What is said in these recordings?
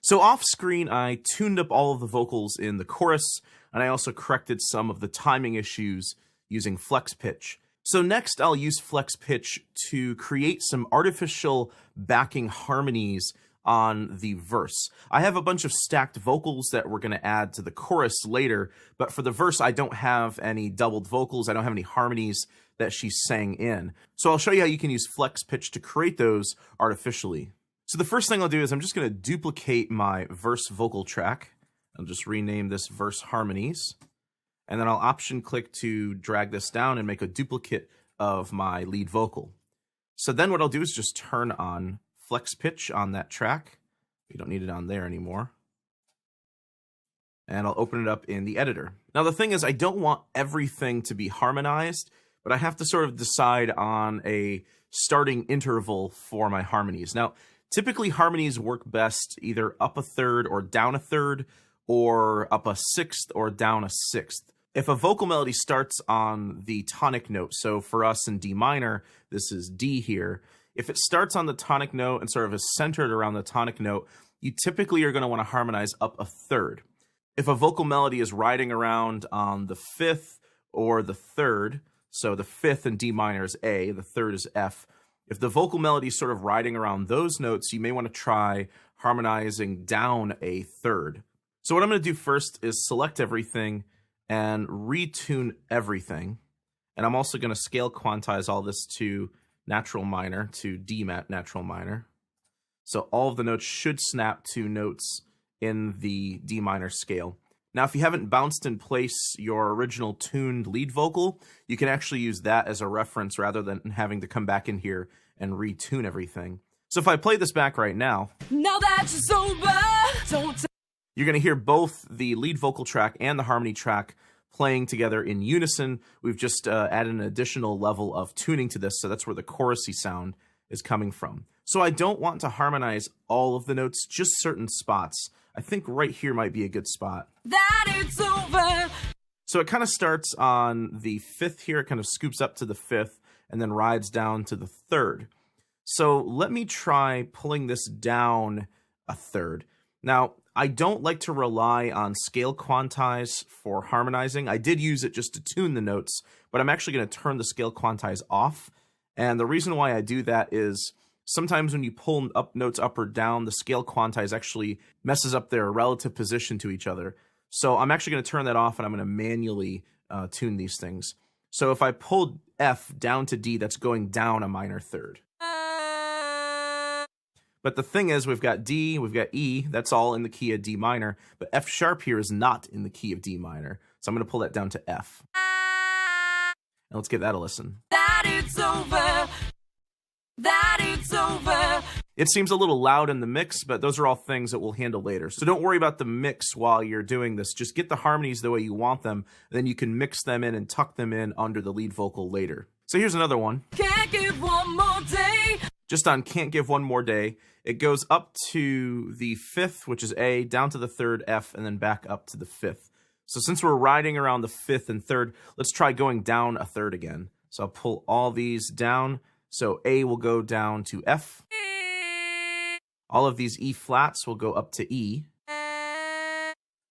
So off screen, I tuned up all of the vocals in the chorus, and I also corrected some of the timing issues using flex pitch. So next, I'll use flex pitch to create some artificial backing harmonies on the verse. I have a bunch of stacked vocals that we're going to add to the chorus later, but for the verse, I don't have any doubled vocals. I don't have any harmonies that she sang in. So I'll show you how you can use flex pitch to create those artificially. So the first thing I'll do is I'm just going to duplicate my verse vocal track. I'll just rename this verse Harmonies. And then I'll option click to drag this down and make a duplicate of my lead vocal. So then what I'll do is just turn on flex pitch on that track. We don't need it on there anymore. And I'll open it up in the editor. Now the thing is, I don't want everything to be harmonized, but I have to sort of decide on a starting interval for my harmonies. Now, typically harmonies work best either up a third or down a third, or up a sixth or down a sixth. If a vocal melody starts on the tonic note, so for us in D minor, this is D here. If it starts on the tonic note and sort of is centered around the tonic note, you typically are going to want to harmonize up a third. If a vocal melody is riding around on the fifth or the third, so the fifth in D minor is A, the third is F. If the vocal melody is sort of riding around those notes, you may want to try harmonizing down a third. So what I'm going to do first is select everything and retune everything. And I'm also going to scale quantize all this to natural minor, to D natural minor. So all of the notes should snap to notes in the D minor scale. Now, if you haven't bounced in place your original tuned lead vocal, you can actually use that as a reference rather than having to come back in here and retune everything. So if I play this back right now, now that you're sober, don't you're going to hear both the lead vocal track and the harmony track playing together in unison. We've just added an additional level of tuning to this, so that's where the chorusy sound is coming from. So I don't want to harmonize all of the notes, just certain spots. I think right here might be a good spot. that it's over. So it kind of starts on the fifth here, it kind of scoops up to the fifth, and then rides down to the third. So let me try pulling this down a third. Now, I don't like to rely on scale quantize for harmonizing. I did use it just to tune the notes, but I'm actually going to turn the scale quantize off. And the reason why I do that is sometimes when you pull up notes up or down, the scale quantize actually messes up their relative position to each other. So I'm actually going to turn that off, and I'm going to manually tune these things. So if I pull F down to D, that's going down a minor third. But the thing is, we've got D, we've got E, that's all in the key of D minor, but F sharp here is not in the key of D minor. So I'm going to pull that down to F. And let's give that a listen. That it's over. That it's over. It seems a little loud in the mix, but those are all things that we'll handle later. So don't worry about the mix while you're doing this. Just get the harmonies the way you want them, and then you can mix them in and tuck them in under the lead vocal later. So here's another one. Can't give one more day. Just on Can't Give One More Day, it goes up to the fifth, which is A, down to the third, F, and then back up to the fifth. So since we're riding around the fifth and third, let's try going down a third again. So I'll pull all these down. So A will go down to F. All of these E flats will go up to E.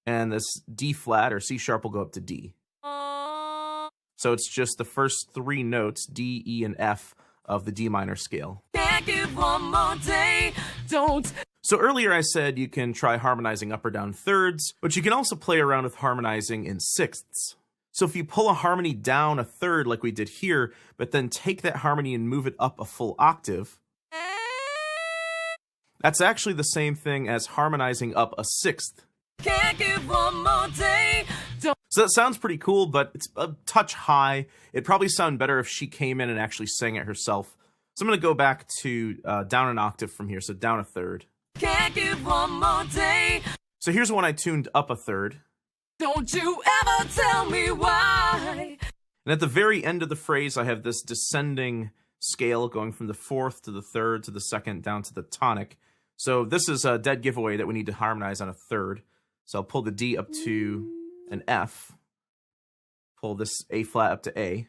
And this D flat or C sharp will go up to D. So it's just the first three notes, D, E, and F, of the D minor scale. Can't give one more day. Don't. So earlier I said you can try harmonizing up or down thirds, but you can also play around with harmonizing in sixths. So if you pull a harmony down a third like we did here, but then take that harmony and move it up a full octave, that's actually the same thing as harmonizing up a sixth. Can't give one more day. Don't. So that sounds pretty cool, but it's a touch high. It'd probably sound better if she came in and actually sang it herself. So I'm going to go back to down an octave from here, so down a third. Can't give one more day. So here's one I tuned up a third. Don't you ever tell me why. And at the very end of the phrase, I have this descending scale going from the fourth to the third to the second down to the tonic. So this is a dead giveaway that we need to harmonize on a third. So I'll pull the D up to an F, pull this A flat up to A.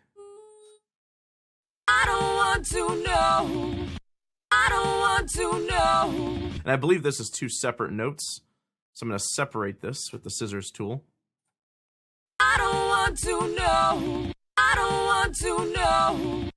I don't want to know. I don't want to know. And I believe this is two separate notes. So I'm going to separate this with the scissors tool. I don't want to know. I don't want to know.